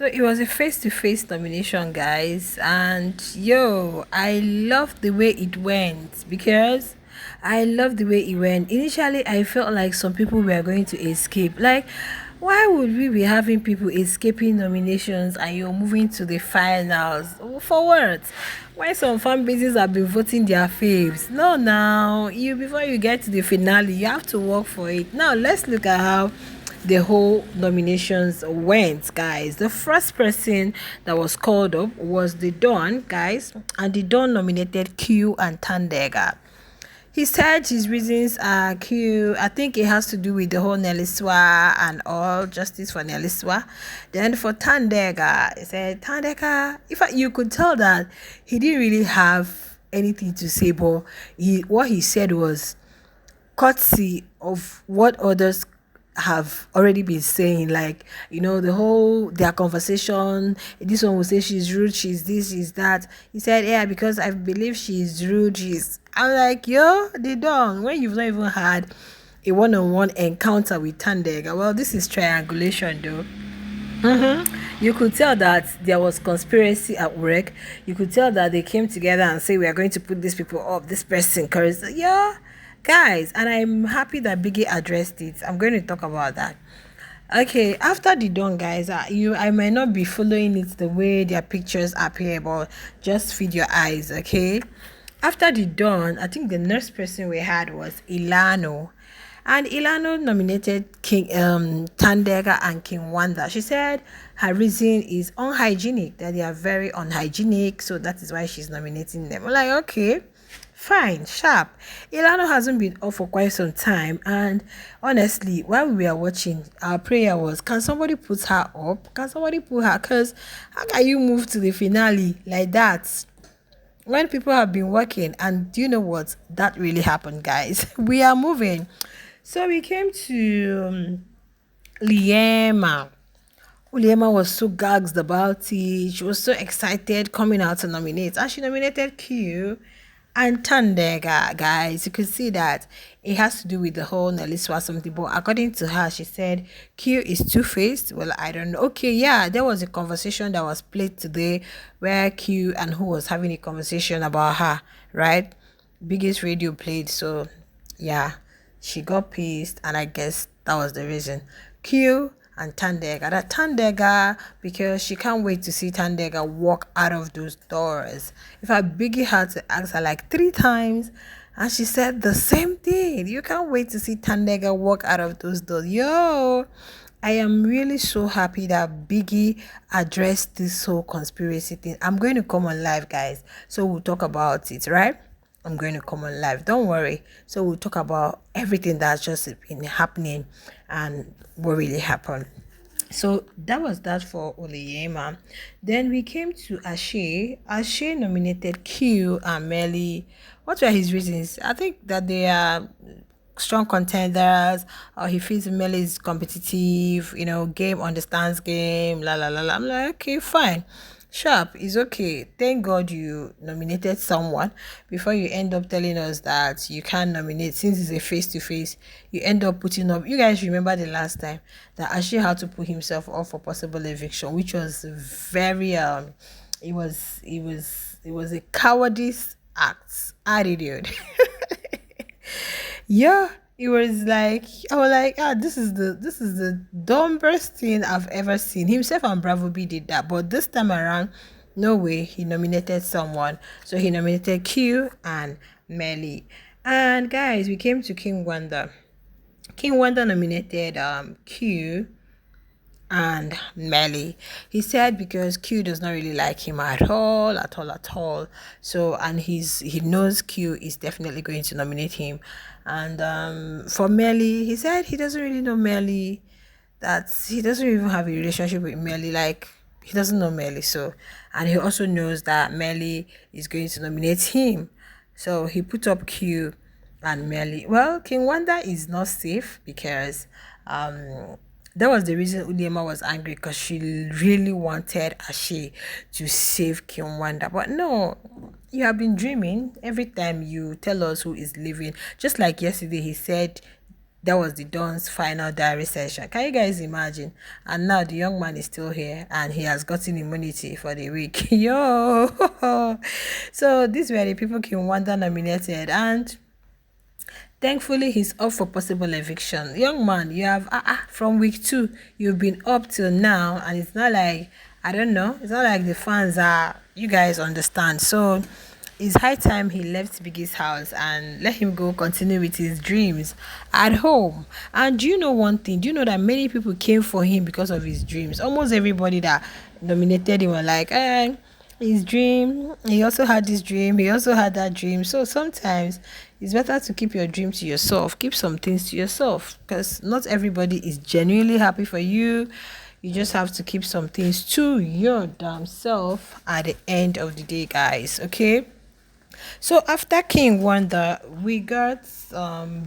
So it was a face-to-face nomination, guys, and yo, I love the way it went because I love the way it went. Initially, I felt like some people were going to escape. Like, why would we be having people escaping nominations and you're moving to the finals? For what? Why some fan bases have been voting their faves? No, now you before you get to the finale, you have to work for it. Now let's look at how the whole nominations went, guys. The first person that was called up was the Don, guys, and the Don nominated Q and Tandega. He said his reasons are Q. I think it has to do with the whole Neliswa and all justice for Neliswa. Then for Tandega, he said Tandeka. In fact, you could tell that he didn't really have anything to say, but what he said was courtesy of what others have already been saying, like, the whole their conversation. This one will say she's rude, she's this, she's that. He said, yeah, because I believe she's rude, she's I'm like, yo, they don't, when you've not even had a one-on-one encounter with Tandega. Well, this is triangulation though. You could tell that there was conspiracy at work. You could tell that they came together and say we are going to put these people up, this person, cause yeah, guys. And I'm happy that Biggie addressed it. I'm going to talk about that. Okay, after the dawn, guys, I might not be following it the way their pictures appear, but just feed your eyes, okay? After the dawn, I think the next person we had was Elano. And Elano nominated King Tandega and King Wanda. She said her reason is unhygienic, that they are very unhygienic, so that is why she's nominating them. I'm like, okay, fine, sharp. Elano hasn't been off for quite some time, and honestly, while we were watching, our prayer was, can somebody put her up? Can somebody put her? Because how can you move to the finale like that when people have been working? And do you know what? That really happened, guys. We are moving. So we came to Liema. Liema was so gagged about it. She was so excited coming out to nominate. And she nominated Q and Tandega, guys. You could see that it has to do with the whole Neliswa something. But according to her, she said Q is two-faced. Well, I don't know. Okay, yeah, there was a conversation that was played today where Q and who was having a conversation about her, right? Biggest radio played, so yeah, she got pissed, and I guess that was the reason. Q and Tandega. That Tandega, because she can't wait to see Tandega walk out of those doors. If I Biggie had to ask her like 3 times, and she said the same thing. You can't wait to see Tandega walk out of those doors. Yo, I am really so happy that Biggie addressed this whole conspiracy thing. I'm going to come on live, guys, so we'll talk about it, right? I'm going to come on live. Don't worry. So we'll talk about everything that's just been happening and what really happened. So that was that for Oleyema. Then we came to Ashe. Ashe nominated Q and Melly. What were his reasons? I think that they are strong contenders, or he feels Melly is competitive, game understands game, la la la la. I'm like, okay, fine. Sharp is okay. Thank God you nominated someone before you end up telling us that you can't nominate since it's a face to face. You end up putting up. You guys remember the last time that Ashley had to put himself up for possible eviction, which was very it was a cowardice act attitude. Yeah, it was like I was like, this is the dumbest thing I've ever seen. Himself and Bravo B did that, but this time around, no way. He nominated someone, so he nominated Q and Melly. And guys, we came to King Wanda. King Wanda nominated Q and Melly. He said because Q does not really like him at all, at all, at all. So, and he knows Q is definitely going to nominate him. And for Melly, he said he doesn't really know Melly, that he doesn't even have a relationship with Melly, like he doesn't know Melly. So, and he also knows that Melly is going to nominate him. So he put up Q and Melly. Well, King Wanda is not safe because that was the reason Udiema was angry, because she really wanted Ashe to save King Wanda. But no, you have been dreaming every time you tell us who is leaving. Just like yesterday, he said That was the Don's final diary session. Can you guys imagine? And now the young man is still here and he has gotten immunity for the week. Yo! So these were the people King Wanda nominated, and thankfully he's up for possible eviction. Young man, you have from week 2, you've been up till now, and it's not like, I don't know, it's not like the fans are, you guys understand. So it's high time he left Biggie's house and let him go continue with his dreams at home. And do you know one thing? Do you know that many people came for him because of his dreams? Almost everybody that nominated him were like, his dream, he also had this dream, he also had that dream. So sometimes it's better to keep your dream to yourself, keep some things to yourself, because not everybody is genuinely happy for you. You just have to keep some things to your damn self at the end of the day, guys. Okay. So after King Wanda, we got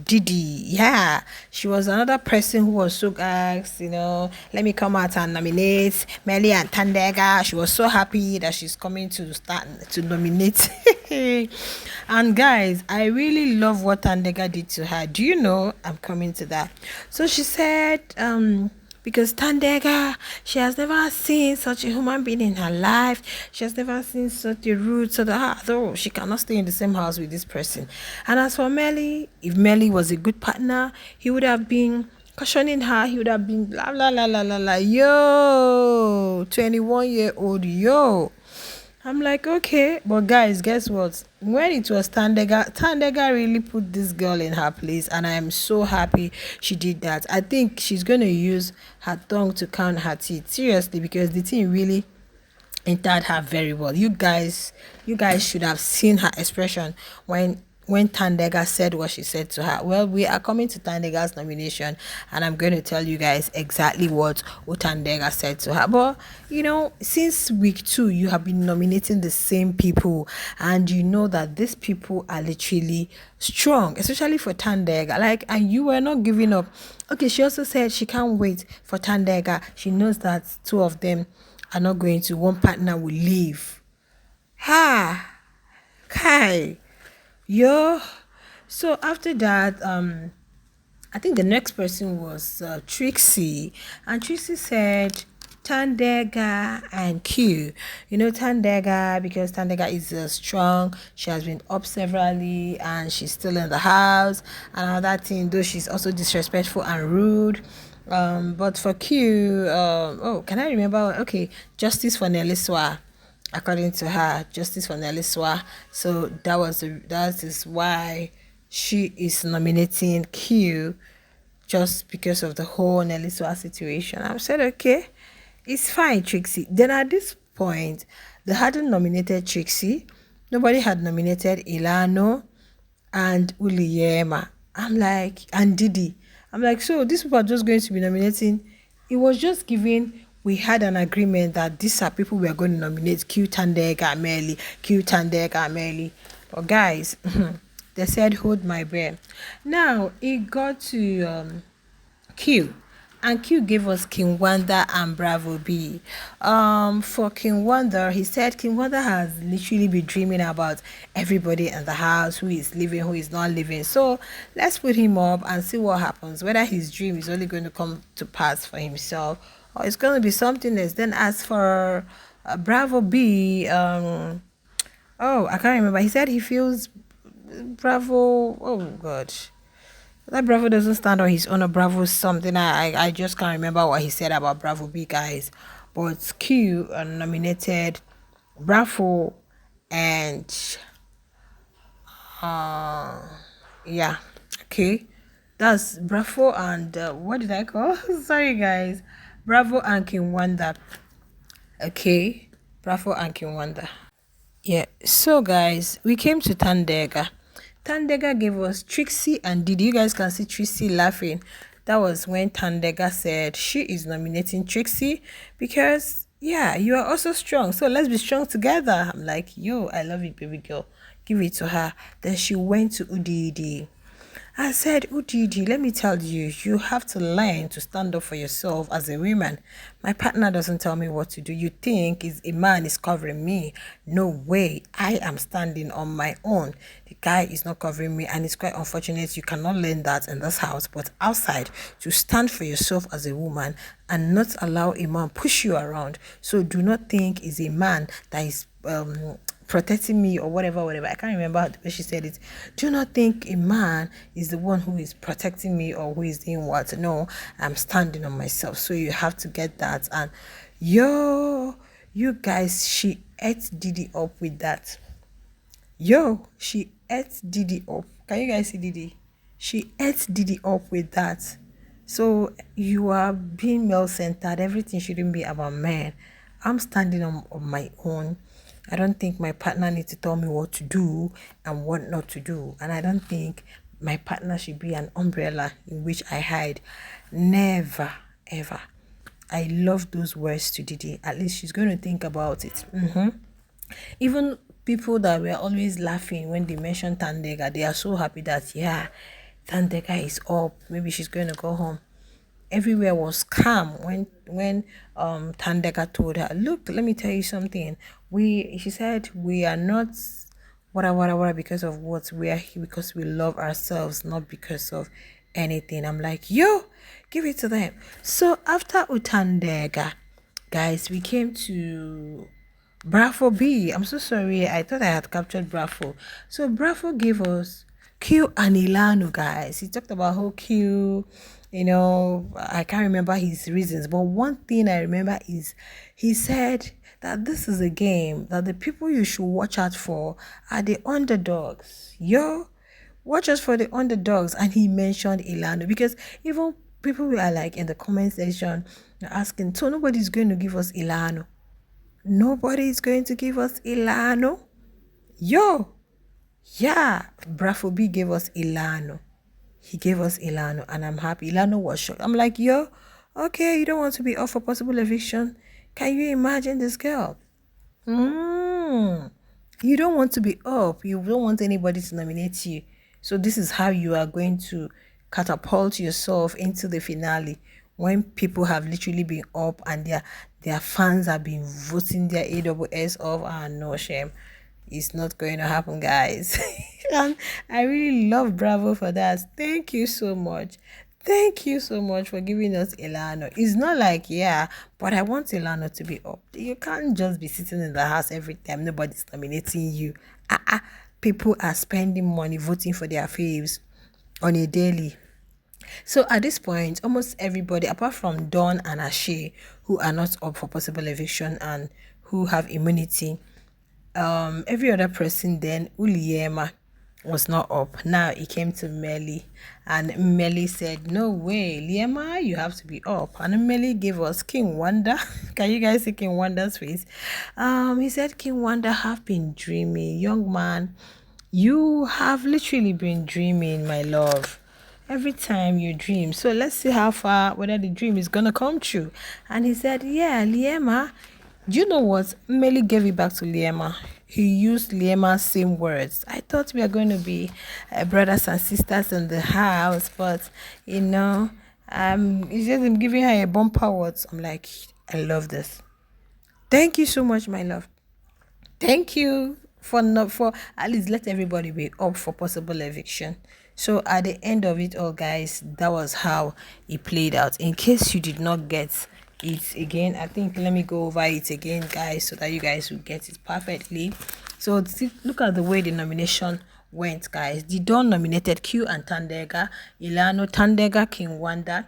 Didi. Yeah, she was another person who was so asked, let me come out and nominate Melly and Tandega. She was so happy that she's coming to start to nominate. And guys, I really love what Tandega did to her. Do you know? I'm coming to that. So she said, because Tandega, she has never seen such a human being in her life. She has never seen such a rude, so that though she cannot stay in the same house with this person. And as for Melly, if Melly was a good partner, he would have been cautioning her. He would have been blah blah blah blah blah blah. Yo, 21-year-old, yo. I'm like, okay, but guys, guess what? When it was Tandega really put this girl in her place, and I am so happy she did that. I think she's going to use her tongue to count her teeth, seriously, because the thing really entered her very well. You guys should have seen her expression when Tandega said what she said to her. Well, we are coming to Tandega's nomination, and I'm going to tell you guys exactly what Tandega said to her. But since week 2, you have been nominating the same people, and you know that these people are literally strong, especially for Tandega. And you were not giving up. Okay, she also said she can't wait for Tandega. She knows that 2 of them are not going to. One partner will leave. Ha! Kai! Yo, so after that, I think the next person was Trixie, and Trixie said Tandega and Q. Tandega, because Tandega is strong. She has been up severally, and she's still in the house. And another thing, though she's also disrespectful and rude. But for Q, can I remember? Okay, justice for Neliswa. According to her, justice for Neliswa. So that is why she is nominating Q, just because of the whole Neliswa situation. I said, okay, it's fine, Trixie. Then at this point, they hadn't nominated Trixie. Nobody had nominated Elano and Uliyema. And Didi. I'm like, so these people are just going to be nominating. It was just giving. We had an agreement that these are people we are going to nominate. Q Tandega Melly, Q Tandega Melly. But guys, they said hold my beer. Now it got to Q. And Q gave us King Wanda and Bravo B. For King Wanda, he said King Wanda has literally been dreaming about everybody in the house, who is living, who is not living. So let's put him up and see what happens. Whether his dream is only going to come to pass for himself, or it's going to be something else. Then as for Bravo B, I can't remember. He said he feels Bravo. Oh God. That Bravo doesn't stand on his own, or Bravo something. I just can't remember what he said about Bravo B, guys. But Q nominated Bravo and yeah, okay, that's Bravo and what did I call? Sorry, guys, Bravo and King Wanda. Okay, Bravo and King Wanda. Yeah. So guys, we came to Tandega. Tandega gave us Trixie and Didi. You guys can see Trixie laughing. That was when Tandega said she is nominating Trixie because, yeah, you are also strong. So let's be strong together. I'm like, yo, I love you, baby girl. Give it to her. Then she went to Didi. I said, oh, Didi, let me tell you, you have to learn to stand up for yourself as a woman. My partner doesn't tell me what to do. You think is a man is covering me. No way. I am standing on my own. The guy is not covering me, and it's quite unfortunate. You cannot learn that in this house, but outside, to stand for yourself as a woman and not allow a man push you around. So do not think is a man that is protecting me or whatever. I can't remember the way she said it. Do not think a man is the one who is protecting me or who is doing what. No, I'm standing on myself. So you have to get that. And you guys, she ate Didi up with that. She ate Didi up. Can you guys see Didi? She ate Didi up with that. So you are being male centered. Everything shouldn't be about men. I'm standing on my own. I don't think my partner needs to tell me what to do and what not to do. And I don't think my partner should be an umbrella in which I hide. Never, ever. I love those words to Didi. At least she's going to think about it. Even people that were always laughing when they mentioned Tandega, they are so happy that, yeah, Tandega is up. Maybe she's going to go home. Everywhere was calm when Thandeka told her, look, let me tell you something. She said we are not what because of what we are here because we love ourselves, not because of anything. I'm like, yo, give it to them. So after Utandega, guys, we came to Bravo B. I'm so sorry. I thought I had captured Bravo. So Bravo gave us Q and Elano, guys. He talked about how Q, I can't remember his reasons, but one thing I remember is he said that this is a game that the people you should watch out for are the underdogs. Watch out for the underdogs. And he mentioned Elano because even people were like in the comment section asking, so nobody's going to give us Elano. Nobody's going to give us Elano. Yeah, Bravo B gave us Elano. He gave us Elano, and I'm happy. Elano was shocked. I'm like, okay, you don't want to be off for possible eviction. Can you imagine this girl? You don't want to be up. You don't want anybody to nominate you. So this is how you are going to catapult yourself into the finale when people have literally been up and their fans have been voting their AWS off. No shame. It's not going to happen, guys. And I really love Bravo for that. Thank you so much. Thank you so much for giving us Elano. It's not like, yeah, but I want Elano to be up. You can't just be sitting in the house every time nobody's nominating you. People are spending money voting for their faves on a daily. So at this point, almost everybody, apart from Dawn and Ashe, who are not up for possible eviction and who have immunity, every other person then, Uliema, was not up. Now it came to Melly, and Melly said, no way, Liema, you have to be up. And Melly gave us King Wanda. Can you guys see King Wanda's face? He said, King Wanda have been dreaming. Young man, you have literally been dreaming, my love. Every time you dream. So let's see how far, whether the dream is going to come true. And he said, yeah, Liema, do you know what? Melly gave it back to Liema. He used Liema's same words. I thought we were going to be brothers and sisters in the house, but it's just him giving her a bumper words. I'm like, I love this. Thank you so much, my love. Thank you for at least let everybody be up for possible eviction. So at the end of it all, guys, that was how it played out. In case you did not get it again, I think let me go over it again, guys, so that you guys will get it perfectly. So look at the way the nomination went, guys. The Dawn nominated Q and Tandega, Elano, Tandega, King Wanda,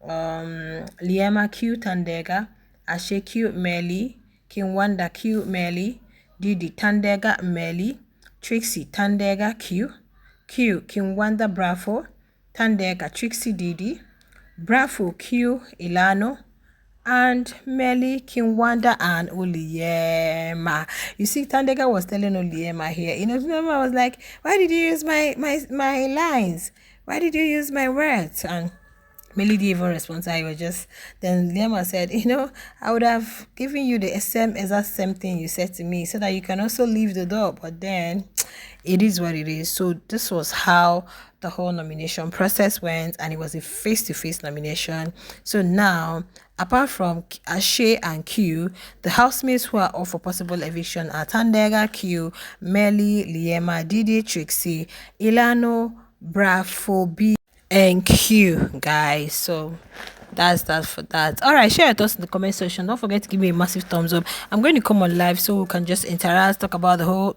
Liema, Q, Tandega, Ashe, Q, Melly, King Wanda, Q, Melly, Didi, Tandega, Melly, Trixie, Tandega, Q, King Wanda, Bravo, Tandega, Trixie, Didi, Bravo, Q, Elano, and Melly, King Wanda, and Uliema. You see, Tandega was telling Uliema here. Uliema was like, why did you use my lines? Why did you use my words? And Melly didn't even respond. I was just, then Liema said, I would have given you the exact same thing you said to me so that you can also leave the door. But then it is what it is. So this was how the whole nomination process went, and it was a face-to-face nomination. So now, apart from Ashe and Q, the housemates who are up for possible eviction are Tandega, Q, Melly, Liema, Didi, Trixie, Elano, Bravo, B, and Q, guys. So that's that for that. All right, share your thoughts in the comment section. Don't forget to give me a massive thumbs up. I'm going to come on live so we can just interact, talk about the whole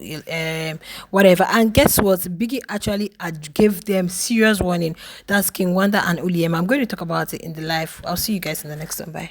whatever. And guess what? Biggie actually gave them serious warning. That's King Wanda and Uliem. I'm going to talk about it in the live. I'll see you guys in the next one. Bye.